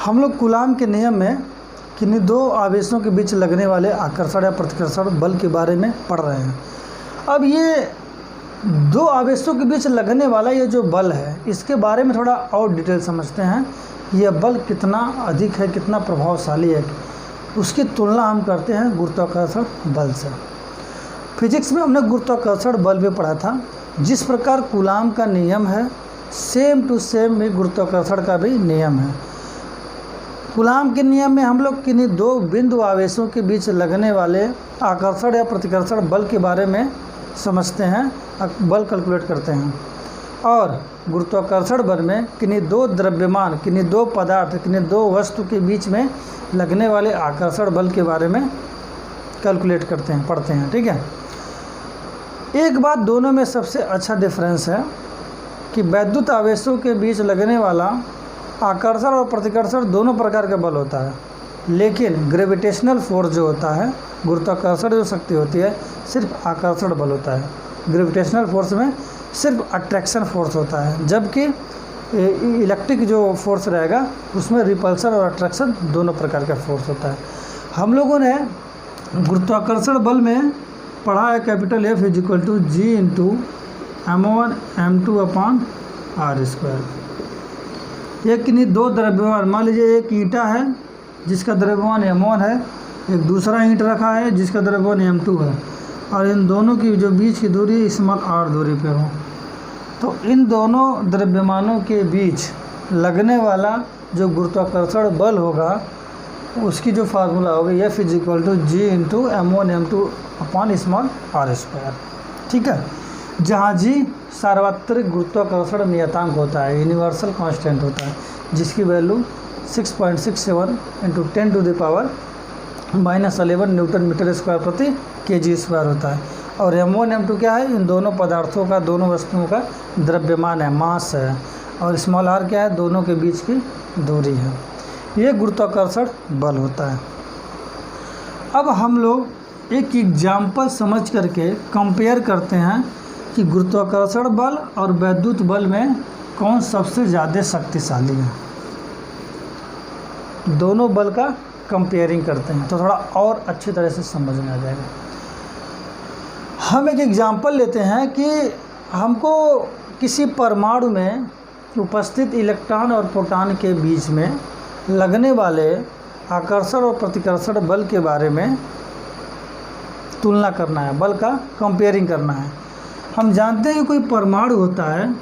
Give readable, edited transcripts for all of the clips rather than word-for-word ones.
हम लोग कूलाम के नियम में किन्हीं दो आवेशों के बीच लगने वाले आकर्षण या प्रतिकर्षण बल के बारे में पढ़ रहे हैं। अब ये दो आवेशों के बीच लगने वाला ये जो बल है, इसके बारे में थोड़ा और डिटेल समझते हैं। यह बल कितना अधिक है, कितना प्रभावशाली है, उसकी तुलना हम करते हैं गुरुत्वाकर्षण बल से। फिजिक्स में हमने गुरुत्वाकर्षण बल भी पढ़ा था। जिस प्रकार कूलाम का नियम है, सेम टू सेम भी गुरुत्वाकर्षण का भी नियम है। कूलाम के नियम में हम लोग किन्हीं दो बिंदु आवेशों के बीच लगने वाले आकर्षण या प्रतिकर्षण बल के बारे में समझते हैं, बल कैलकुलेट करते हैं। और गुरुत्वाकर्षण बल में किन्हीं दो द्रव्यमान, किन्हीं दो पदार्थ, किन्हीं दो वस्तु के बीच में लगने वाले आकर्षण बल के बारे में कैलकुलेट करते हैं, पढ़ते हैं। ठीक है। एक बात दोनों में सबसे अच्छा डिफरेंस है कि वैद्युत आवेशों के बीच लगने वाला आकर्षण और प्रतिकर्षण दोनों प्रकार का बल होता है, लेकिन ग्रेविटेशनल फोर्स जो होता है, गुरुत्वाकर्षण जो शक्ति होती है, सिर्फ आकर्षण बल होता है। ग्रेविटेशनल फोर्स में सिर्फ अट्रैक्शन फोर्स होता है, जबकि इलेक्ट्रिक जो फोर्स रहेगा उसमें रिपल्सन और अट्रैक्शन दोनों प्रकार का फोर्स होता है। हम लोगों ने गुरुत्वाकर्षण बल में पढ़ा है capital F = G × m1 m2 / r²। ये किन्हीं दो द्रव्यमान, मान लीजिए एक ईंटा है जिसका द्रव्यमान m1 है, एक दूसरा ईंट रखा है जिसका द्रव्यमान m2 है, और इन दोनों की जो बीच की दूरी r दूरी पे हो, तो इन दोनों द्रव्यमानों के बीच लगने वाला जो गुरुत्वाकर्षण बल होगा उसकी जो फार्मूला होगी F = G × m1 m2 / r²। ठीक है। जहाँ G सार्वत्रिक गुरुत्वाकर्षण नियतांक होता है, यूनिवर्सल कांस्टेंट होता है, जिसकी वैल्यू 6.67 × 10⁻11 न्यूटन मीटर स्क्वायर प्रति kg² होता है। और m1 m2 क्या है? इन दोनों पदार्थों का, दोनों वस्तुओं का द्रव्यमान है, मास है। और r क्या है? दोनों के बीच की दूरी है। ये गुरुत्वाकर्षण बल होता है। अब हम लोग एक एग्जाम्पल समझ करके कंपेयर करते हैं कि गुरुत्वाकर्षण बल और वैद्युत बल में कौन सबसे ज़्यादा शक्तिशाली है। दोनों बल का कंपेयरिंग करते हैं तो थोड़ा और अच्छी तरह से समझ में आ जाएगा। हम एक एग्जाम्पल लेते हैं कि हमको किसी परमाणु में उपस्थित इलेक्ट्रॉन और प्रोटॉन के बीच में लगने वाले आकर्षण और प्रतिकर्षण बल के बारे में तुलना करना है, बल का कंपेयरिंग करना है। हम जानते हैं कि कोई परमाणु होता है,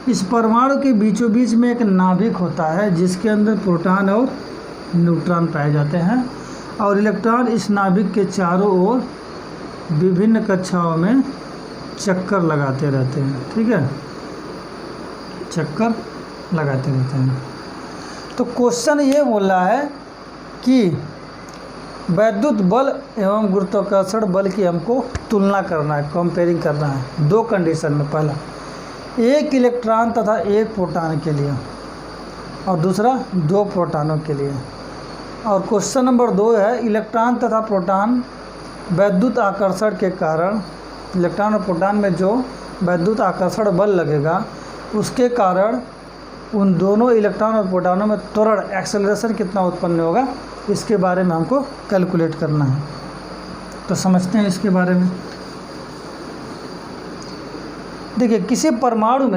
इस परमाणु के बीचों बीच में एक नाभिक होता है जिसके अंदर प्रोटॉन और न्यूट्रॉन पाए जाते हैं, और इलेक्ट्रॉन इस नाभिक के चारों ओर विभिन्न कक्षाओं में चक्कर लगाते रहते हैं। ठीक है, चक्कर लगाते रहते हैं। तो क्वेश्चन ये बोल रहा है कि वैद्युत बल एवं गुरुत्वाकर्षण बल की हमको तुलना करना है, कंपेयरिंग करना है दो कंडीशन में। पहला, एक इलेक्ट्रॉन तथा एक प्रोटॉन के लिए, और दूसरा दो प्रोटॉनों के लिए। और क्वेश्चन नंबर 2 है, इलेक्ट्रॉन तथा प्रोटॉन वैद्युत आकर्षण के कारण, इलेक्ट्रॉन और प्रोटॉन में जो वैद्युत आकर्षण बल लगेगा उसके कारण उन दोनों इलेक्ट्रॉन और प्रोटॉनों में त्वरण, एक्सेलरेशन कितना उत्पन्न होगा, इसके बारे में हमको कैलकुलेट करना है। तो समझते हैं इसके बारे में। देखिए, किसी परमाणु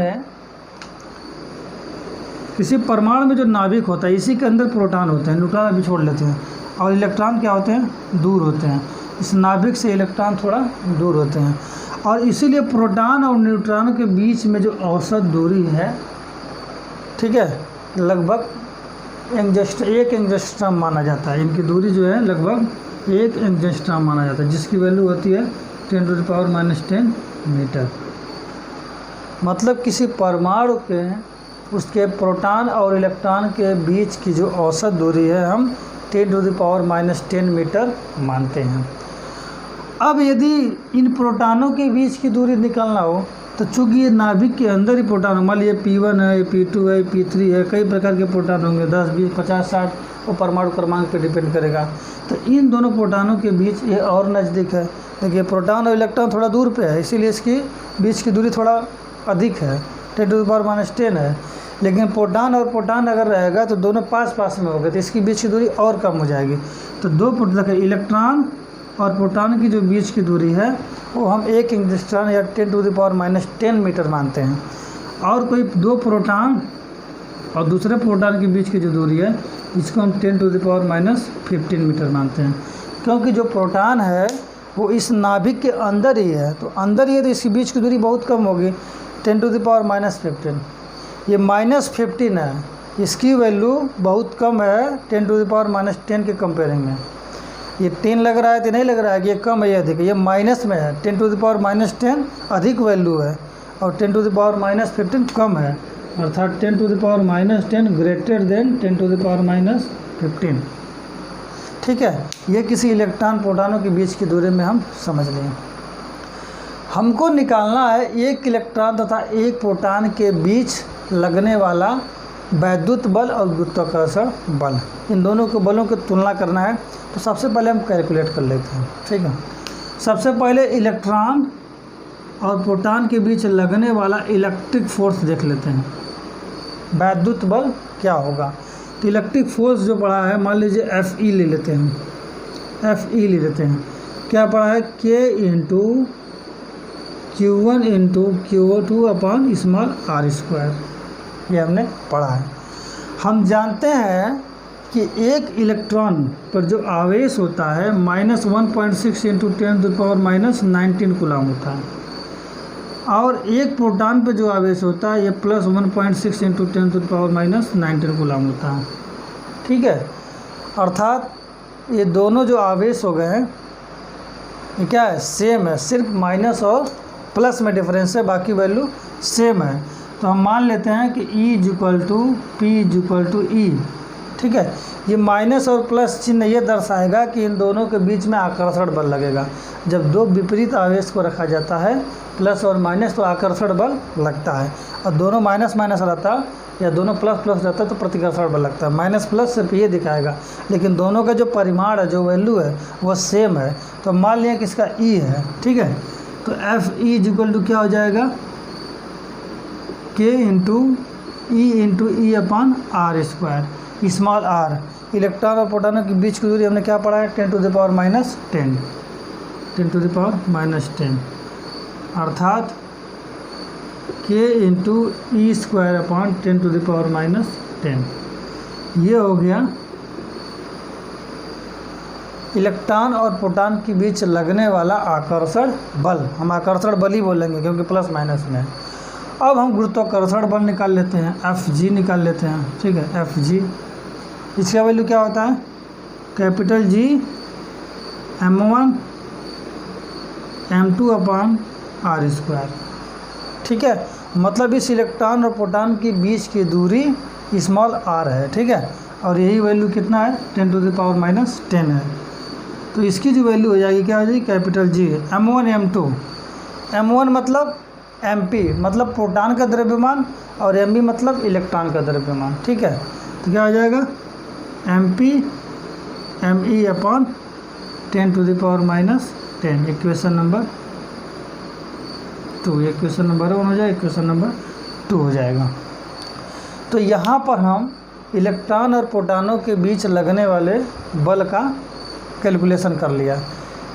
में जो नाभिक होता है, इसी के अंदर प्रोटॉन होते हैं, न्यूट्रॉन अभी छोड़ लेते हैं, और इलेक्ट्रॉन क्या होते हैं? दूर होते हैं। इस नाभिक से इलेक्ट्रॉन थोड़ा दूर होते हैं, और इसीलिए प्रोटॉन और न्यूट्रॉन के बीच में जो औसत दूरी है, ठीक है, लगभग 1 एंगस्ट्रॉम माना जाता है। इनकी दूरी जो है लगभग 1 एंगस्ट्रॉम माना जाता है, जिसकी वैल्यू होती है 10⁻⁻10 मीटर। मतलब किसी परमाणु के, उसके प्रोटॉन और इलेक्ट्रॉन के बीच की जो औसत दूरी है हम 10⁻⁻10 मीटर मानते हैं। अब यदि इन प्रोटॉनों के बीच की दूरी निकालना हो तो चूँकि ये नाभिक के अंदर ही प्रोटॉन, मान लीजिए P1 है, P2 है, P3 है, कई प्रकार के प्रोटॉन होंगे, 10, 20, 50, 60, वो परमाणु क्रमांक पे डिपेंड करेगा। तो इन दोनों प्रोटॉनों के बीच ये और नज़दीक है। देखिए, प्रोटॉन और इलेक्ट्रॉन थोड़ा दूर पे है, इसीलिए इसकी बीच की दूरी थोड़ा अधिक है, 10⁻10 है। लेकिन प्रोटॉन और प्रोटॉन अगर रहेगा तो दोनों पास पास में होगा, तो इसकी बीच की दूरी और कम हो जाएगी। तो देखिए इलेक्ट्रॉन और प्रोटॉन की जो बीच की दूरी है वो हम 1 एंगस्ट्रॉन या 10⁻⁻10 मीटर मानते हैं। और कोई 2 प्रोटॉन और दूसरे प्रोटॉन के बीच की जो दूरी है इसको हम 10⁻15 मीटर मानते हैं, क्योंकि जो प्रोटॉन है वो इस नाभिक के अंदर ही है, तो अंदर ही है तो इसके बीच की दूरी बहुत कम होगी, 10⁻15। ये -15 है, इसकी वैल्यू बहुत कम है 10⁻10 के कंपेयरिंग में। ये 10 लग रहा है तो नहीं लग रहा है कि ये कम है या अधिक है, ये माइनस में है। 10⁻10 अधिक वैल्यू है और 10⁻15 कम है, अर्थात 10⁻10 ग्रेटर देन 10⁻15। ठीक है, ये किसी इलेक्ट्रॉन प्रोटॉनों के बीच की दूरी में हम समझ लें। हमको निकालना है एक इलेक्ट्रॉन तथा एक प्रोटॉन के बीच लगने वाला वैद्युत बल और गुरुत्वाकर्षण बल, इन दोनों के बलों की तुलना करना है। तो सबसे पहले हम कैलकुलेट कर लेते हैं। ठीक है, सबसे पहले इलेक्ट्रॉन और प्रोटॉन के बीच लगने वाला इलेक्ट्रिक फोर्स देख लेते हैं, वैद्युत बल क्या होगा। तो इलेक्ट्रिक फोर्स जो पड़ा है, मान लीजिए Fe ले लेते हैं, Fe ले लेते हैं, क्या पड़ा है K × Q1 × Q2/r², ये हमने पढ़ा है। हम जानते हैं कि एक इलेक्ट्रॉन पर जो आवेश होता है -1.6 × 10⁻⁻19 कूलम होता है, और एक प्रोटॉन पे जो आवेश होता है ये +1.6 × 10⁻⁻19 कूलम होता है। ठीक है, अर्थात ये दोनों जो आवेश हो गए हैं ये क्या है, सेम है, सिर्फ माइनस और प्लस में डिफरेंस है, बाकी वैल्यू सेम है। तो हम मान लेते हैं कि E = P = E। ठीक है, ये माइनस और प्लस चिन्ह ये दर्शाएगा कि इन दोनों के बीच में आकर्षण बल लगेगा। जब दो विपरीत आवेश को रखा जाता है प्लस और माइनस तो आकर्षण बल लगता है, और दोनों माइनस माइनस रहता या दोनों प्लस प्लस रहता तो प्रतिकर्षण बल लगता है। माइनस प्लस सिर्फ ये दिखाएगा, लेकिन दोनों का जो परिमाण है, जो वैल्यू है वो सेम है। तो मान लिया कि इसका E है। ठीक है, तो Fe = क्या हो जाएगा, K × E × E/r², small r। Electron और प्रोटॉनों के बीच की दूरी हमने क्या पढ़ा है, 10⁻10, अर्थात K × E²/10⁻10। ये हो गया इलेक्ट्रॉन और प्रोटॉन के बीच लगने वाला आकर्षण बल। हम आकर्षण बल ही बोलेंगे क्योंकि प्लस माइनस में है। अब हम गुरुत्वाकर्षण बल निकाल लेते हैं, Fg निकाल लेते हैं। ठीक है, Fg, इसका वैल्यू क्या होता है, G m1 m2/r²। ठीक है, मतलब इस इलेक्ट्रॉन और प्रोटॉन के बीच की दूरी स्मॉल r है। ठीक है, और यही वैल्यू कितना है, 10⁻10 है। तो इसकी जो वैल्यू हो जाएगी क्या हो जाएगी, G m1 m2। m1 मतलब mp मतलब प्रोटॉन का द्रव्यमान, और mb मतलब इलेक्ट्रॉन का द्रव्यमान। ठीक है, तो क्या हो जाएगा, mp me/10⁻10, equation number 2। Equation number 1 हो जाएगा, इक्वेशन नंबर 2 हो जाएगा। तो यहाँ पर हम इलेक्ट्रॉन और प्रोटॉनों के बीच लगने वाले बल का कैलकुलेशन कर लिया।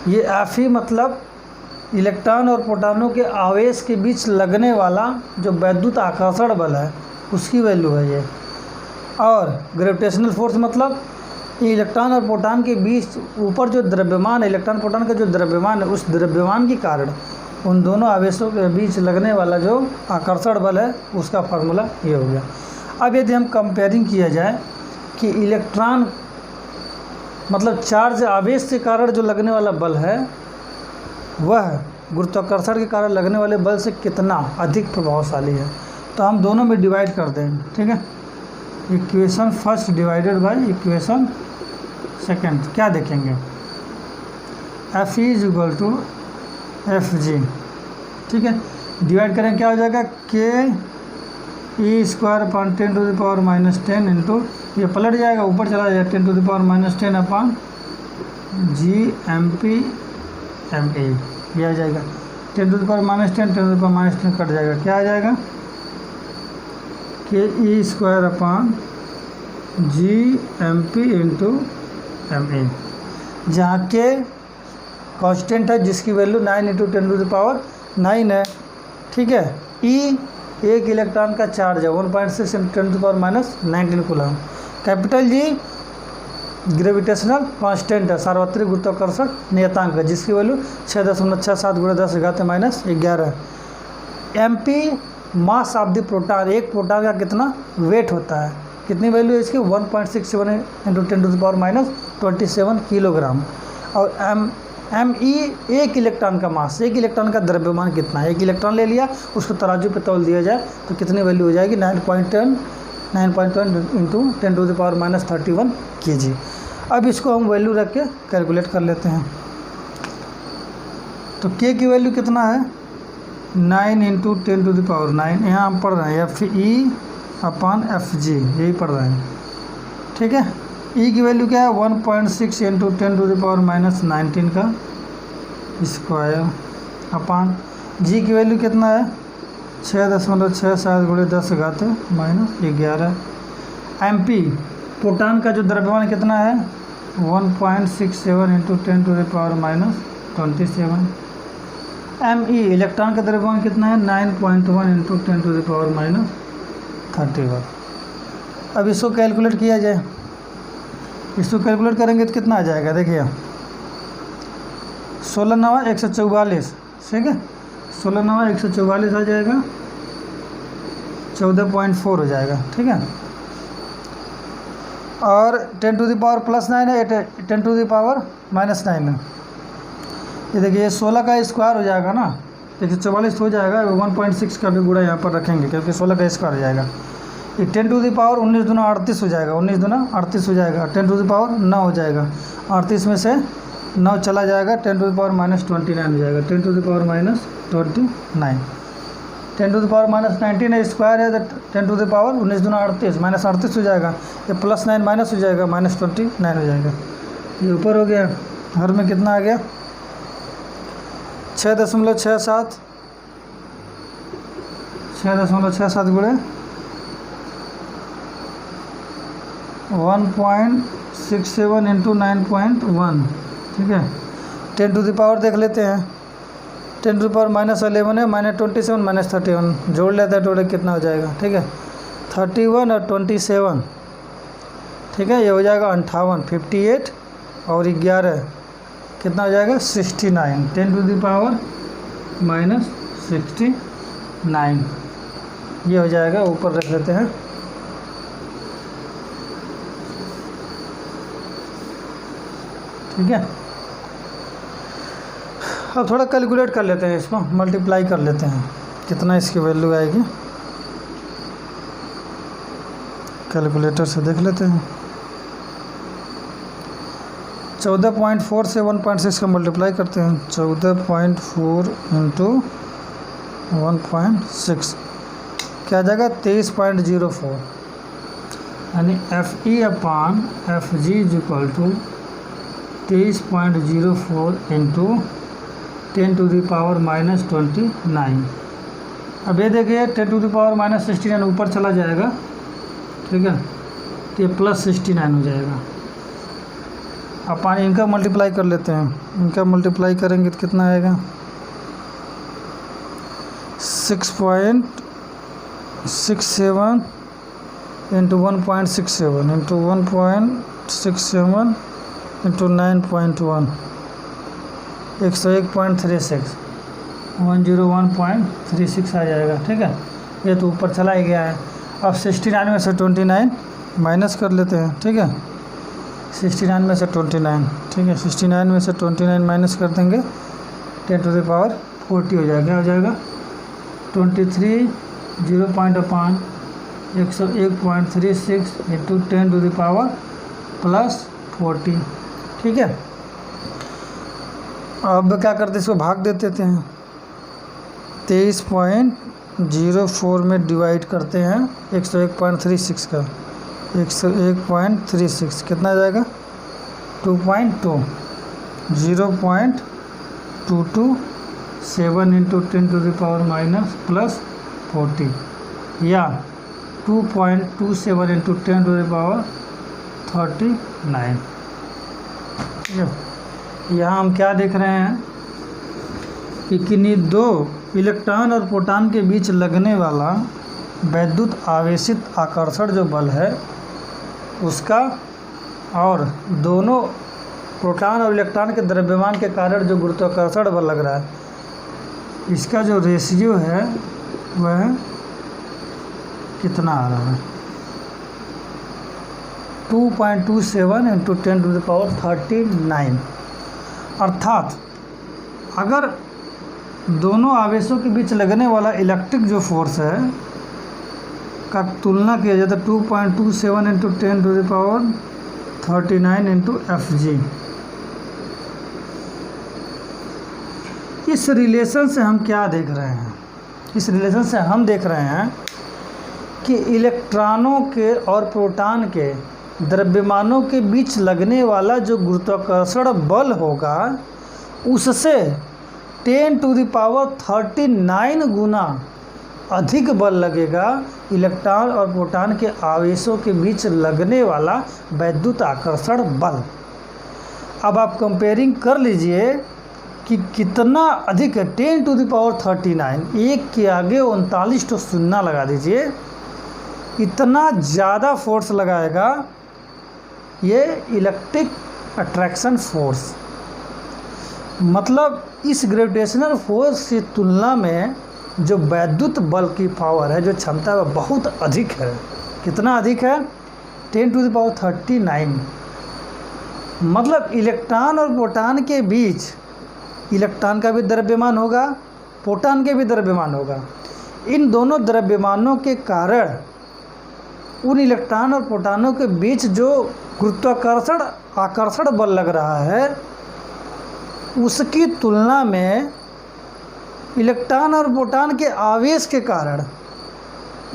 ये Fe मतलब इलेक्ट्रॉन और प्रोटॉनों के आवेश के बीच लगने वाला जो वैद्युत आकर्षण बल है उसकी वैल्यू है ये। और ग्रेविटेशनल फोर्स मतलब इलेक्ट्रॉन और प्रोटॉन के बीच ऊपर जो द्रव्यमान है, इलेक्ट्रॉन प्रोटॉन का जो द्रव्यमान है, उस द्रव्यमान के कारण उन दोनों आवेशों के बीच लगने वाला जो आकर्षण बल है उसका फार्मूला ये हो गया। अब यदि हम कंपेयरिंग किया जाए कि इलेक्ट्रॉन मतलब चार्ज आवेश के कारण जो लगने वाला बल है वह गुरुत्वाकर्षण के कारण लगने वाले बल से कितना अधिक प्रभावशाली है, तो हम दोनों में डिवाइड कर दें। ठीक है, equation first divided by equation second. क्या देखेंगे, Fe = Fg। ठीक है, डिवाइड करें क्या हो जाएगा, K E²/10⁻10 इंटू, ये पलट जाएगा ऊपर चला जाएगा 10⁻10/G mp ma, ये आ जाएगा 10⁻10 10⁻10 कट जाएगा, क्या आ जाएगा के E square upon G M P into M A, जहाँ के कांस्टेंट है जिसकी वैल्यू 9 इंटू 10⁻9 है। ठीक है, ई एक इलेक्ट्रॉन का चार्ज है 1.6 into 10⁻19 coulomb. Capital G gravitational constant है, सार्वत्रिक गुरुत्वाकर्षण नियतांक है जिसकी value 6.67 × 10⁻11। M P mass of the proton, एक प्रोटॉन का कितना वेट होता है, कितनी वैल्यू है इसकी 1.67 इंटू 10⁻27 किलोग्राम। और एम ई एक इलेक्ट्रॉन का मास, एक इलेक्ट्रॉन का द्रव्यमान कितना है, एक इलेक्ट्रॉन ले लिया उसको तराजू पे तौल दिया जाए तो कितनी वैल्यू हो जाएगी 9.1 इंटू 10⁻31 kg। अब इसको हम वैल्यू रख के कैलकुलेट कर लेते हैं। तो के की वैल्यू कितना है 9 इंटू 10⁻9, यहाँ हम पढ़ रहे हैं एफ ई अपान एफ जी, यही पढ़ रहे हैं। ठीक है, ई की वैल्यू क्या है 1.6 इंटू 10⁻19 का स्क्वायर अपान जी की वैल्यू कितना है 6.67 × 10⁻11। एम पी प्रोटॉन का जो द्रव्यमान कितना है 1.67 इंटू 10⁻27। एम ई इलेक्ट्रॉन का द्रव्यमान कितना है 9.1 इंटू 10⁻31। अब इसको कैलकुलेट किया जाए, इसको कैलकुलेट करेंगे तो कितना आ जाएगा, देखिए 16 9 144, ठीक है 16 9 144 आ जाएगा, 14.4 हो जाएगा। ठीक है, और 10⁻+9 है, 10⁻−9 है। ये देखिए 16 का स्क्वायर हो जाएगा ना, 144 हो जाएगा, 1.6 का भी गुणा यहाँ पर रखेंगे क्योंकि 16 का स्क्वायर हो जाएगा। ये 10⁻19 दूना 38 हो जाएगा, 19 दूना 38 हो जाएगा, 10⁻9 हो जाएगा, 38 में से 9 चला जाएगा, 10⁻−29 हो जाएगा, 10⁻−29, 10⁻−19 है स्क्वायर है, तो 10⁻19 दूना 38 -38 हो जाएगा, ये +9 माइनस हो जाएगा, -29 हो जाएगा। ये ऊपर हो गया, हर में कितना आ गया 6.67 गुणे 1.67 इंटू 9.1। ठीक है, 10⁻ देख लेते हैं, 10⁻−11 है, -27 -31 जोड़ लेते हैं, टोटल कितना हो जाएगा। ठीक है, 31 और 27, ठीक है, ये हो जाएगा 58, 58 और 11 कितना हो जाएगा 69, 10⁻−69 ये हो जाएगा। ऊपर रख लेते हैं। ठीक है, अब थोड़ा कैलकुलेट कर लेते हैं, इसको मल्टीप्लाई कर लेते हैं कितना इसकी वैल्यू आएगी, कैलकुलेटर से देख लेते हैं। 14.4 से 1.6 का मल्टीप्लाई करते हैं, 14.4 इंटू 1.6 क्या आ जाएगा 23.04, यानी F E upon F G is equal to 23.04 into 10⁻−29। अब ये देखिए 10⁻−69 ऊपर चला जाएगा, ठीक है, तो ये +69 हो जाएगा। अपन इनका मल्टीप्लाई कर लेते हैं, इनका मल्टीप्लाई करेंगे तो कितना आएगा 6.67 इंटू 1.67 इंटू 1.67 इंटू 9.1 101.36 101.36 आ जाएगा। ठीक है, ये तो ऊपर चला ही गया है। अब 69 में से 29 माइनस कर लेते हैं। ठीक है, 69 में से 29, ठीक है, 69 में से 29 माइनस कर देंगे, 10⁻40 हो जाएगा। क्या हो जाएगा 23 0 पॉइंट अपान 101.36 इंटू 10⁻+40। ठीक है, अब क्या करते इसको भाग देते थे, 23.04 में डिवाइड करते हैं 101.36 का, 101.36 कितना आ जाएगा 2.2 0.227 इंटू 10⁻+40 या 2.27 इंटू 10⁻39। यहाँ हम क्या देख रहे हैं कि किन्हीं दो इलेक्ट्रॉन और प्रोटॉन के बीच लगने वाला वैद्युत आवेशित आकर्षण जो बल है उसका, और दोनों प्रोटॉन और इलेक्ट्रॉन के द्रव्यमान के कारण जो गुरुत्वाकर्षण बल लग रहा है, इसका जो रेशियो है वह कितना आ रहा है? 2.27 इंटू 10⁻39। अर्थात अगर दोनों आवेशों के बीच लगने वाला इलेक्ट्रिक जो फोर्स है का तुलना किया जाए तो 2.27 इंटू 10⁻39 इंटू Fg। इस रिलेशन से हम क्या देख रहे हैं? इस रिलेशन से हम देख रहे हैं कि इलेक्ट्रॉनों के और प्रोटॉन के द्रव्यमानों के बीच लगने वाला जो गुरुत्वाकर्षण बल होगा उससे 10⁻39 गुना अधिक बल लगेगा इलेक्ट्रॉन और प्रोटॉन के आवेशों के बीच लगने वाला वैद्युत आकर्षण बल। अब आप कंपेयरिंग कर लीजिए कि कितना अधिक है। 10⁻39, एक के आगे 39 तो शून्य लगा दीजिए, इतना ज़्यादा फोर्स लगाएगा ये इलेक्ट्रिक अट्रैक्शन फोर्स। मतलब इस ग्रेविटेशनल फोर्स की तुलना में जो वैद्युत बल की पावर है, जो क्षमता है, वह बहुत अधिक है। कितना अधिक है? 10⁻39। मतलब इलेक्ट्रॉन और प्रोटॉन के बीच इलेक्ट्रॉन का भी द्रव्यमान होगा, प्रोटॉन के भी द्रव्यमान होगा। इन दोनों द्रव्यमानों के कारण उन इलेक्ट्रॉन और प्रोटॉनों के बीच जो गुरुत्वाकर्षण आकर्षण बल लग रहा है उसकी तुलना में इलेक्ट्रॉन और प्रोटॉन के आवेश के कारण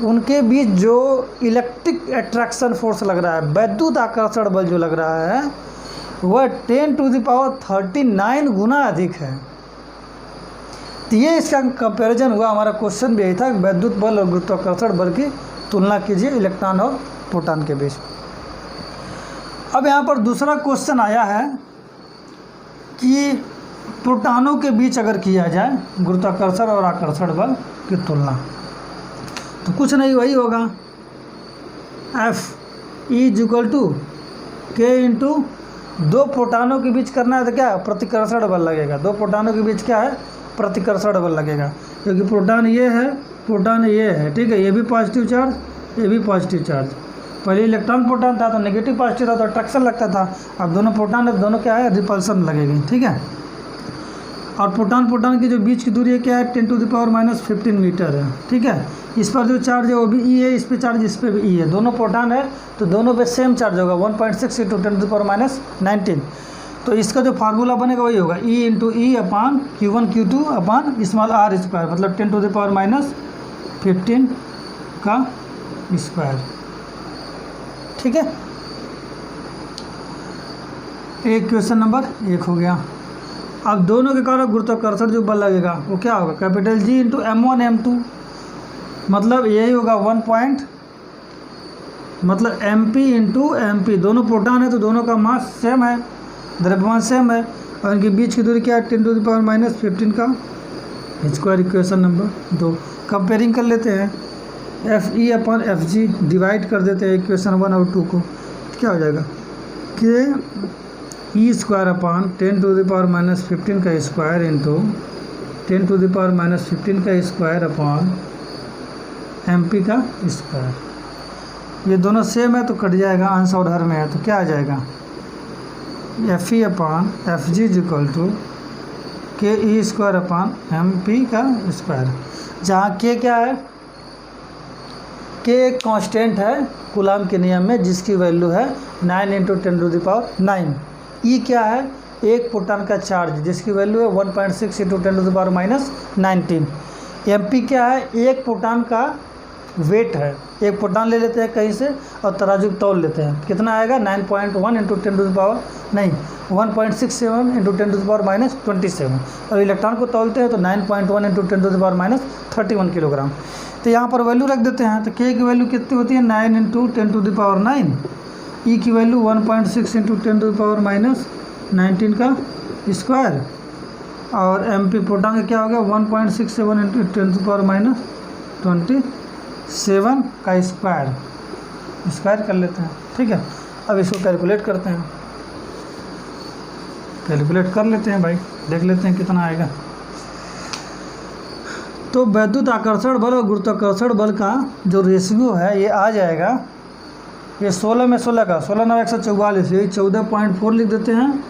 उनके बीच जो इलेक्ट्रिक अट्रैक्शन फोर्स लग रहा है, वैद्युत आकर्षण बल जो लग रहा है, वह 10⁻39 गुना अधिक है। तो ये इसका कंपैरिजन हुआ। हमारा क्वेश्चन भी यही था, वैद्युत बल और गुरुत्वाकर्षण बल की तुलना कीजिए इलेक्ट्रॉन और प्रोटॉन के बीच। अब यहाँ पर दूसरा क्वेश्चन आया है कि प्रोटॉनों के बीच अगर किया जाए गुरुत्वाकर्षण और आकर्षण बल की तुलना, तो कुछ नहीं, वही होगा F K इंटू दो प्रोटॉनों के बीच करना है तो क्या प्रतिकर्षण बल लगेगा। दो प्रोटॉनों के बीच क्या है? प्रतिकर्षण बल लगेगा, क्योंकि प्रोटॉन ये है, प्रोटॉन ये है, ठीक है। ये भी पॉजिटिव चार्ज, ये भी पॉजिटिव चार्ज। पहले इलेक्ट्रॉन प्रोटॉन था तो नेगेटिव पॉजिटिव था तो अट्रैक्शन लगता था। अब दोनों प्रोटॉन है, दोनों क्या है? रिपल्सन लगेगी, ठीक है। और प्रोटॉन की जो बीच की दूरी है क्या है? 10⁻−15 मीटर है, ठीक है। इस पर जो चार्ज है वो भी E है, इस पर चार्ज इस पर भी E है। दोनों प्रोटॉन है तो दोनों पे सेम चार्ज होगा, 1.6 इंटू 10⁻19। तो इसका जो फार्मूला बनेगा वही होगा E इंटू E अपान Q1 Q2 अपान स्मॉल r स्क्वायर, मतलब 10⁻15 का स्क्वायर, ठीक है। एक क्वेश्चन नंबर 1 हो गया। अब दोनों के कारण गुरुत्वाकर्षण जो बल लगेगा वो क्या होगा? Capital G into M1 M2, मतलब यही होगा 1 मतलब MP इंटू MP। दोनों प्रोटॉन है तो दोनों का मास सेम है, द्रव्यमान सेम है, और इनके बीच की दूरी क्या है? 10⁻15 का स्क्वायर। इक्वेशन नंबर 2 कंपेयरिंग कर लेते हैं। FE अपान FG डिवाइड कर देते हैं इक्वेशन 1 और 2 को, क्या हो जाएगा? कि E स्क्वायर अपान 10⁻15 का स्क्वायर इंटू 10⁻15 का स्क्वायर अपान MP का स्क्वायर। ये दोनों सेम है तो कट जाएगा, अंश और हर में है तो क्या आ जाएगा? FE upon FG equal to KE square upon MP का स्क्वायर। जहाँ K क्या है? K एक कांस्टेंट है कूलाम के नियम में, जिसकी वैल्यू है 9 इंटू 10⁹। E क्या है? एक प्रोटॉन का चार्ज, जिसकी वैल्यू है 1.6 इंटू 10⁻19। MP क्या है? एक प्रोटॉन का वेट है। एक प्रोटॉन ले लेते हैं कहीं से और तराजू तौल लेते हैं, कितना आएगा? 9.1 इंटू 1.67 इंटू 10⁻27। और इलेक्ट्रॉन को तौलते हैं तो 9.1 इंटू 10⁻31 किलोग्राम। तो यहाँ पर वैल्यू रख देते हैं। तो के की वैल्यू कितनी होती है 9 इंटू 10⁻⁹, ई की वैल्यू 1.6 इंटू 10⁻⁻19 का स्क्वायर, और एम पी प्रोटॉन का क्या हो गया 1.67 इंटू 10⁻27 का स्क्वायर कर लेते हैं। ठीक है, अब इसको कैलकुलेट करते हैं, कैलकुलेट कर लेते हैं भाई, देख लेते हैं कितना आएगा। तो वैद्युत आकर्षण बल और गुरुत्वाकर्षण बल का जो रेशियो है ये आ जाएगा, ये 16 में 16 का 16 9 144, यही 14.4 लिख देते हैं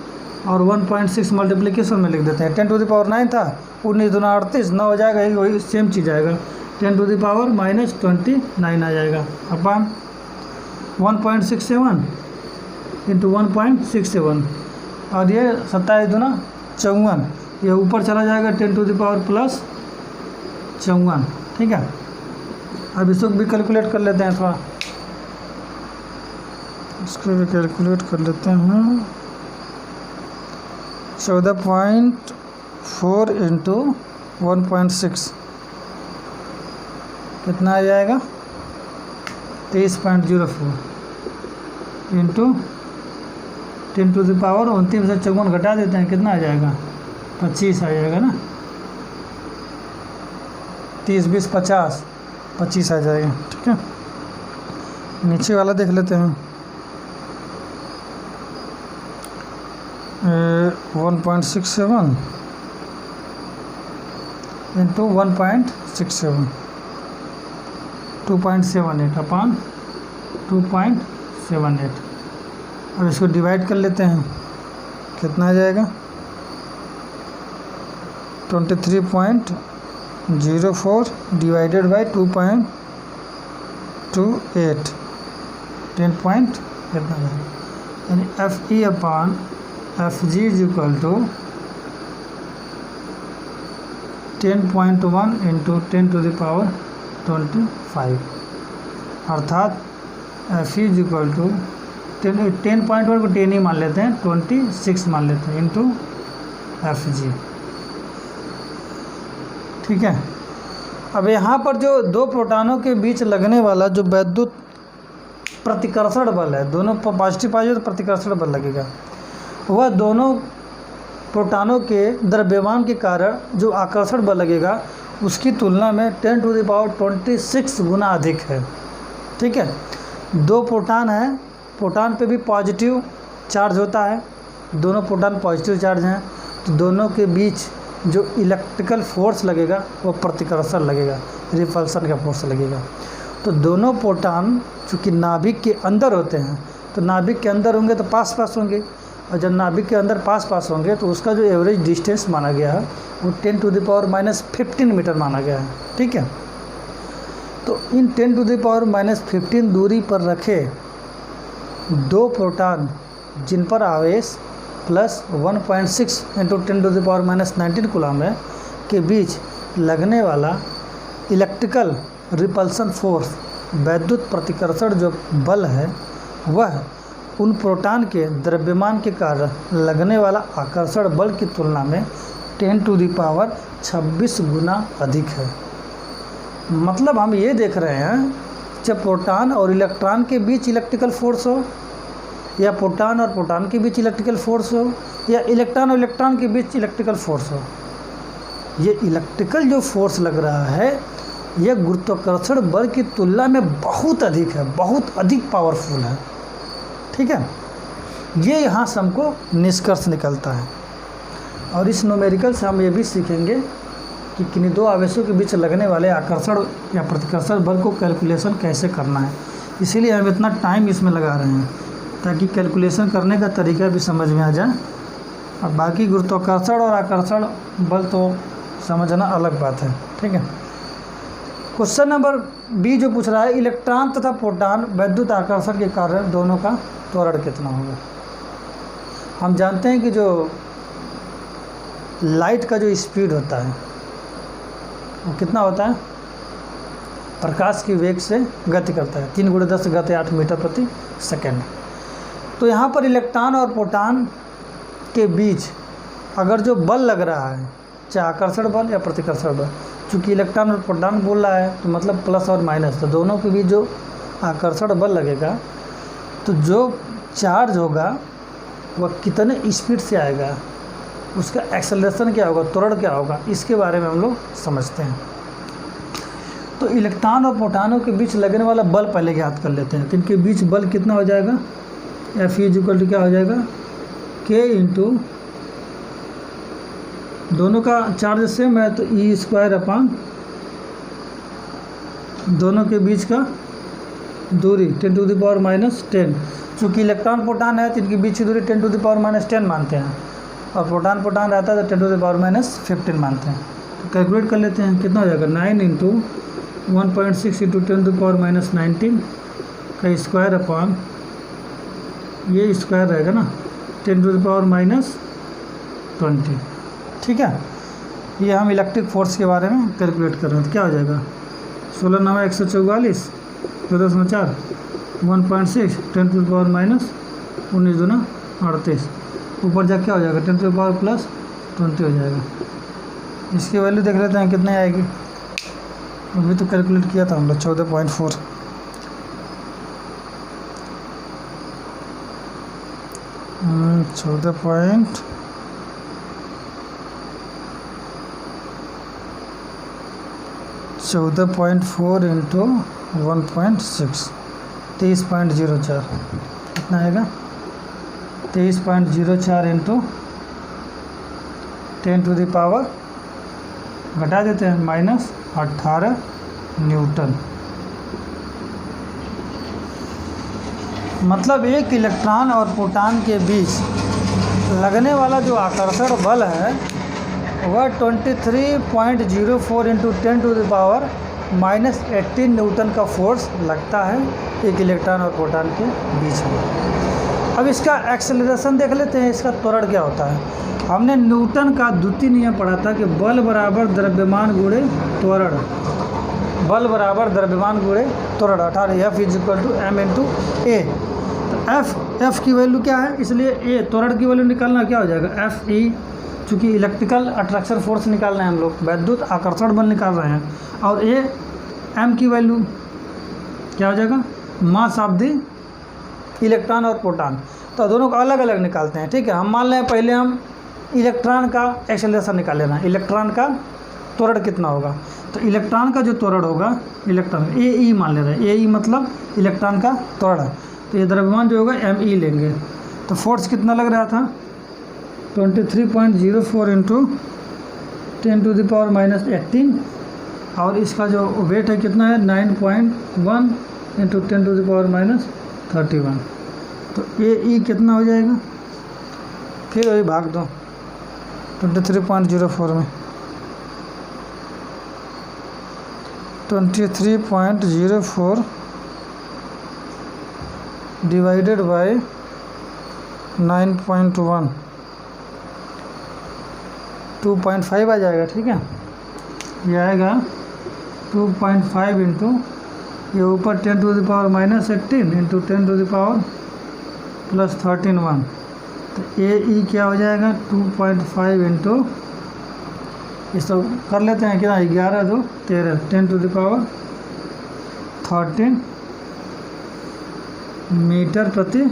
और 1.6 मल्टीप्लिकेशन में लिख देते हैं। 10⁻⁹ था, 19 दूना 38, 9 हो जाएगा, यही वही सेम चीज़ आएगा, 10⁻⁻29 आ जाएगा अपन 1.67 इंटू 1.67, और ये 27 दूना 54, ये ऊपर चला जाएगा 10⁻+54। ठीक है, अब इसको भी कैलकुलेट कर लेते हैं, थोड़ा इसको भी कैलकुलेट कर लेते हैं। 14.4 इंटू 1.6 कितना आ जाएगा 23.04 इंटू 10⁻, से 54 घटा देते हैं, कितना आ जाएगा 25 आ जाएगा ना, 30 20 50 25 आ जाएगा। ठीक है, नीचे वाला देख लेते हैं, 1.67 इंटू 1.67 2.78 अपन 2.78। अब इसको डिवाइड कर लेते हैं, कितना आ जाएगा 23.04 डिवाइडेड बाई 2.28 10 पॉइंट कितना है, यानी F E upon F G is equal to 10.1 into 10⁻25, अर्थात एफ इज इक्वल टू 10.1 को 10 ही मान लेते हैं, 26 मान लेते हैं इंटू एफ जी। ठीक है, अब यहाँ पर जो दो प्रोटॉनों के बीच लगने वाला जो वैद्युत प्रतिकर्षण बल है, दोनों पॉजिटिव तो प्रतिकर्षण बल लगेगा, वह दोनों प्रोटॉनों के द्रव्यमान के कारण जो आकर्षण बल लगेगा उसकी तुलना में 10⁻26 गुना अधिक है। ठीक है, दो प्रोटॉन हैं, प्रोटॉन पे भी पॉजिटिव चार्ज होता है, दोनों प्रोटॉन पॉजिटिव चार्ज हैं, तो दोनों के बीच जो इलेक्ट्रिकल फोर्स लगेगा वो प्रतिकर्षण लगेगा, रिपल्सन का फोर्स लगेगा। तो दोनों प्रोटॉन चूँकि नाभिक के अंदर होते हैं, तो नाभिक के अंदर होंगे तो पास पास होंगे, और जब नाभिक के अंदर पास पास होंगे तो उसका जो एवरेज डिस्टेंस माना गया है वो 10⁻⁻15 मीटर माना गया है। ठीक है, तो इन 10⁻⁻15 दूरी पर रखे दो प्रोटॉन जिन पर आवेश प्लस 1.6 इंटू 10⁻⁻19 कूलम है के बीच लगने वाला इलेक्ट्रिकल रिपल्सन फोर्स, वैद्युत प्रतिकर्षण जो बल है, वह उन प्रोटॉन के द्रव्यमान के कारण लगने वाला आकर्षण बल की तुलना में 10⁻26 गुना अधिक है। मतलब हम ये देख रहे हैं, जब प्रोटॉन और इलेक्ट्रॉन के बीच इलेक्ट्रिकल फोर्स हो, या प्रोटॉन और प्रोटॉन के बीच इलेक्ट्रिकल फोर्स हो, या इलेक्ट्रॉन और इलेक्ट्रॉन के बीच इलेक्ट्रिकल फोर्स हो, ये इलेक्ट्रिकल जो फोर्स लग रहा है यह गुरुत्वाकर्षण बल की तुलना में बहुत अधिक है, बहुत अधिक पावरफुल है। ठीक है, ये यहाँ से हमको निष्कर्ष निकलता है। और इस न्यूमेरिकल से हम ये भी सीखेंगे कि किन्हीं दो आवेशों के बीच लगने वाले आकर्षण या प्रतिकर्षण बल को कैलकुलेशन कैसे करना है। इसीलिए हम इतना टाइम इसमें लगा रहे हैं, ताकि कैलकुलेशन करने का तरीका भी समझ में आ जाए। और बाकी गुरुत्वाकर्षण और आकर्षण बल तो समझना अलग बात है। ठीक है, क्वेश्चन नंबर बी जो पूछ रहा है, इलेक्ट्रॉन तथा प्रोटॉन वैद्युत आकर्षण के कारण दोनों का त्वरण कितना होगा। हम जानते हैं कि जो लाइट का जो स्पीड होता है वो कितना होता है, प्रकाश की वेग से गति करता है, 3 × 10 गति 8 मीटर प्रति सेकेंड। तो यहाँ पर इलेक्ट्रॉन और प्रोटॉन के बीच अगर जो बल लग रहा है, चाहे आकर्षण बल या प्रतिकर्षण बल, चूँकि इलेक्ट्रॉन और प्रोटॉन बोल रहा है तो मतलब प्लस और माइनस, तो दोनों के बीच जो आकर्षण बल लगेगा तो जो चार्ज होगा वह कितने स्पीड से आएगा, उसका एक्सेलरेशन क्या होगा, त्वरण क्या होगा, इसके बारे में हम लोग समझते हैं। तो इलेक्ट्रॉन और प्रोटॉनों के बीच लगने वाला बल पहले ज्ञात कर लेते हैं। तो इनके बीच बल कितना हो जाएगा, F = क्या हो जाएगा, K इंटू दोनों का चार्ज सेम है तो E² दोनों के बीच का दूरी 10⁻⁻10। चूँकि इलेक्ट्रॉन प्रोटॉन है तो इनके बीच की दूरी 10⁻⁻10 मानते हैं, और प्रोटॉन रहता है तो 10⁻⁻15 मानते हैं। तो कैलकुलेट कर लेते हैं, कितना हो जाएगा, 9 × 1.6 × 10⁻⁻19 का स्क्वायर अपॉन ये स्क्वायर रहेगा ना 10⁻⁻20। ठीक है, ये हम इलेक्ट्रिक फोर्स के बारे में कैलकुलेट कर रहे हैं। तो क्या हो जाएगा, 16 × 9 = 144, 14 × 4 1.6, 10⁻⁻19 2 38, ऊपर जा क्या हो जाएगा 10⁻+20 हो जाएगा। इसकी वैल्यू देख लेते हैं कितने आएगी, अभी तो कैलकुलेट किया था हम लोग 14.4। चौदह पॉइंट 4 इंटू 1.6 23.04 कितना आएगा, 23.04 इंटू 10⁻, घटा देते हैं, -18 न्यूटन। मतलब एक इलेक्ट्रॉन और प्रोटॉन के बीच लगने वाला जो आकर्षण बल है वह 23.04 इंटू 10⁻⁻18 न्यूटन का फोर्स लगता है एक इलेक्ट्रॉन और प्रोटॉन के बीच में। अब इसका एक्सेलरेशन देख लेते हैं, इसका त्वरण क्या होता है। हमने न्यूटन का द्वितीय नियम पढ़ा था कि बल बराबर द्रव्यमान गुणे त्वरण, बल बराबर द्रव्यमान गुणे त्वरण, अर्थात F = m × a। तो F की वैल्यू क्या है, इसलिए a त्वरण की वैल्यू निकालना क्या हो जाएगा, Fe, चूँकि इलेक्ट्रिकल अट्रैक्शन फोर्स निकालना है, हम लोग वैद्युत आकर्षण बल निकाल रहे हैं, और a m की वैल्यू क्या हो जाएगा, मास ऑफ द इलेक्ट्रॉन और प्रोटॉन। तो दोनों को अलग अलग निकालते हैं। ठीक है, हम मान लें पहले हम इलेक्ट्रॉन का एक्सेलरेशन निकाल लेना, इलेक्ट्रॉन का त्वरण कितना होगा। तो इलेक्ट्रॉन का जो त्वरण होगा, इलेक्ट्रॉन AE मान ले रहे हैं, AE मतलब इलेक्ट्रॉन का त्वरण, तो ये द्रव्यमान जो होगा ME लेंगे। तो फोर्स कितना लग रहा था, 23.04 इंटू 10⁻⁻18, और इसका जो वेट है कितना है 9.1 इंटू 10⁻31। तो AE कितना हो जाएगा, फिर वही भाग दो 23.04 में, 23.04 डिवाइडेड बाय 9.1, 2.5 आ जाएगा। ठीक है, ये आएगा 2.5 इंटू ये ऊपर 10⁻⁻18 इंटू 10⁻+13 तो AE क्या हो जाएगा 2.5 इंटू, इसको कर लेते हैं कितना, 11 2 13, 10⁻13 मीटर प्रति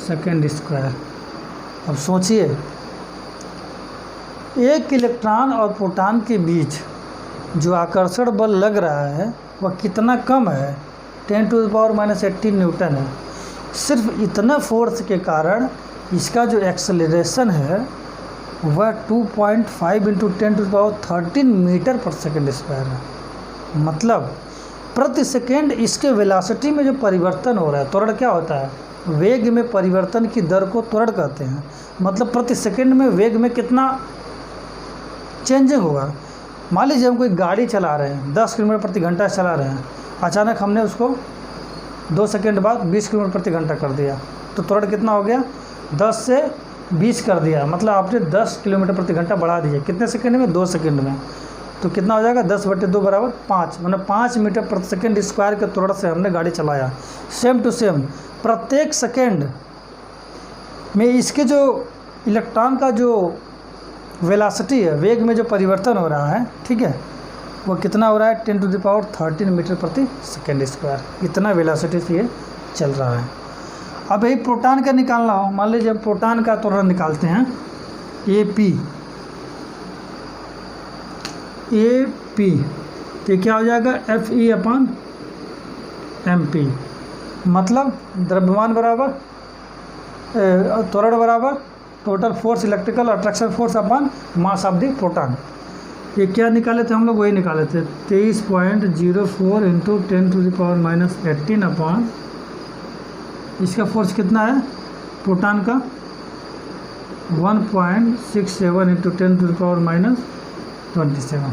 सेकेंड स्क्वायर। अब सोचिए, एक इलेक्ट्रॉन और प्रोटॉन के बीच जो आकर्षण बल लग रहा है वह कितना कम है, 10⁻⁻18 न्यूटन है। सिर्फ इतना फोर्स के कारण इसका जो एक्सेलरेशन है वह 2.5 इंटू 10⁻13 मीटर पर सेकेंड स्क्वायर है। मतलब प्रति सेकेंड इसके वेलोसिटी में जो परिवर्तन हो रहा है, त्वरण क्या होता है, वेग में परिवर्तन की दर को त्वरण कहते हैं। मतलब प्रति सेकेंड में वेग में कितना चेंजिंग होगा। मान लीजिए हम कोई गाड़ी चला रहे हैं, 10 किलोमीटर प्रति घंटा चला रहे हैं, अचानक हमने उसको 2 सेकेंड बाद 20 किलोमीटर प्रति घंटा कर दिया, तो त्वरण कितना हो गया, 10 से 20 कर दिया, मतलब आपने 10 किलोमीटर प्रति घंटा बढ़ा दिया। कितने सेकंड में, 2 सेकंड में। तो कितना हो जाएगा, 10/2 बराबर 5, मतलब 5 मीटर प्रति सेकंड स्क्वायर के त्वरण से हमने गाड़ी चलाया। सेम टू सेम प्रत्येक सेकंड में इसके जो इलेक्ट्रॉन का जो वेलोसिटी है, वेग में जो परिवर्तन हो रहा है, ठीक है, वो कितना हो रहा है 10⁻13 मीटर प्रति सेकेंड स्क्वायर, इतना वेलोसिटी से ये चल रहा है। अब यही प्रोटॉन का निकालना हो, मान लीजिए जब प्रोटॉन का त्वरण निकालते हैं AP, तो क्या हो जाएगा Fe/mp, मतलब द्रव्यमान बराबर त्वरण बराबर total force electrical attraction force upon mass of the proton. ये क्या निकाले थे हम लोग, वही निकाले थे 23.04 इंटू 10⁻⁻18 अपॉन इसका फोर्स कितना है प्रोटॉन का 1.67 इंटू 10⁻⁻27।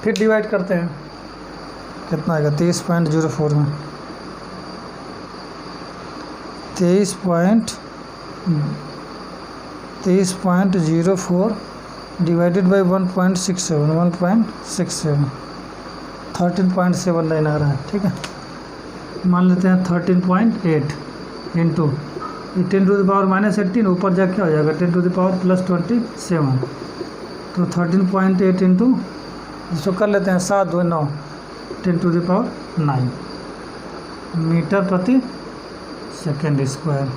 फिर डिवाइड करते हैं, कितना आएगा 23.04 में 23.04 डिवाइडेड बाई 1.67 13.79 आ रहा है। ठीक है, मान लेते हैं 13.8 इंटू 10⁻⁻18 ऊपर जाके क्या हो जाएगा 10⁻+27, तो 13.8 इंटू इसको कर लेते हैं 7 2 9 10⁹ मीटर प्रति सेकेंड स्क्वायर।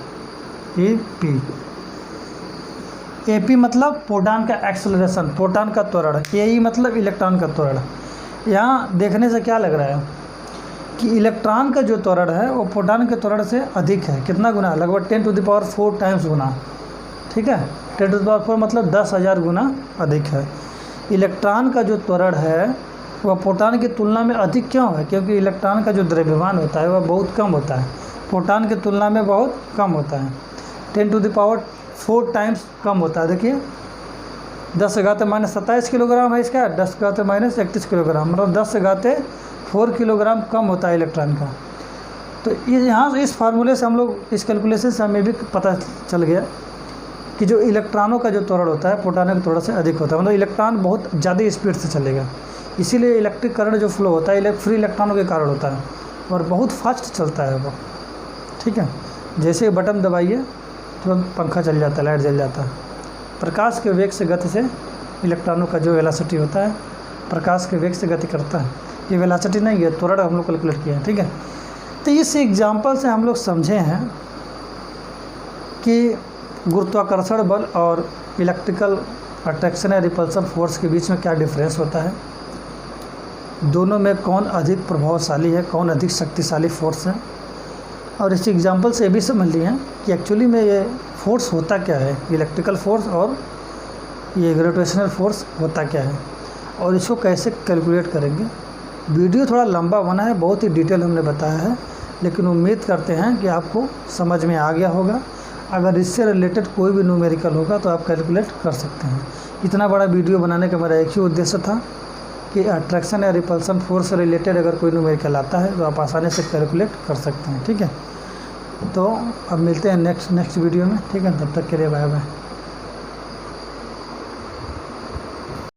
AP मतलब प्रोटॉन का एक्सेलरेशन, प्रोटॉन का त्वरण। AE मतलब इलेक्ट्रॉन का त्वरण। यहाँ देखने से क्या लग रहा है कि इलेक्ट्रॉन का जो त्वरण है वो प्रोटॉन के त्वरण से अधिक है। कितना गुना, लगभग 10⁻4 टाइम्स गुना। ठीक है, 10⁻4 मतलब 10,000 गुना अधिक है। इलेक्ट्रॉन का जो त्वरण है वह प्रोटॉन की तुलना में अधिक क्यों है, क्योंकि इलेक्ट्रॉन का जो द्रव्यमान होता है वह बहुत कम होता है, प्रोटॉन की तुलना में बहुत कम होता है, 10⁻4 टाइम्स कम होता है। देखिए 10⁻27 किलोग्राम है इसका, 10⁻31 किलोग्राम, मतलब 10⁻4 किलोग्राम कम होता है इलेक्ट्रॉन का। तो यहाँ इस फार्मूले से हम लोग, इस कैलकुलेशन से हमें भी पता चल गया कि जो इलेक्ट्रॉनों का जो त्वरण होता है प्रोटॉन के त्वरण से अधिक होता है, मतलब इलेक्ट्रॉन बहुत ज़्यादा स्पीड से चलेगा। इसीलिए इलेक्ट्रिक करंट जो फ्लो होता है फ्री इलेक्ट्रॉनों के कारण होता है और बहुत फास्ट चलता है वो। ठीक है, जैसे बटन दबाइए तुरंत पंखा चल जाता है, लाइट जल जाता है। प्रकाश के वेग से गति से इलेक्ट्रॉनों का जो वेलोसिटी होता है प्रकाश के वेग से गति करता है। ये वेलोसिटी नहीं है, त्वरण हम लोग कैलकुलेट किए हैं। ठीक है, तो इस एग्जाम्पल से हम लोग समझे हैं कि गुरुत्वाकर्षण बल और इलेक्ट्रिकल अट्रैक्शन या रिपल्सन फोर्स के बीच में क्या डिफरेंस होता है, दोनों में कौन अधिक प्रभावशाली है, कौन अधिक शक्तिशाली फोर्स है। और इस एग्जांपल से ये भी समझ लिए हैं कि एक्चुअली में ये फोर्स होता क्या है, इलेक्ट्रिकल फोर्स और ये ग्रेविटेशनल फोर्स होता क्या है और इसको कैसे कैलकुलेट करेंगे। वीडियो थोड़ा लंबा बना है, बहुत ही डिटेल हमने बताया है, लेकिन उम्मीद करते हैं कि आपको समझ में आ गया होगा। अगर इससे रिलेटेड कोई भी न्यूमेरिकल होगा तो आप कैलकुलेट कर सकते हैं। इतना बड़ा वीडियो बनाने का मेरा एक ही उद्देश्य था कि अट्रैक्शन या रिपल्सन फोर्स से रिलेटेड अगर कोई न्यूमेरिकल आता है तो आप आसानी से कैलकुलेट कर सकते हैं। ठीक है, तो अब मिलते हैं नेक्स्ट वीडियो में। ठीक है, तब तक के लिए बाय बाय।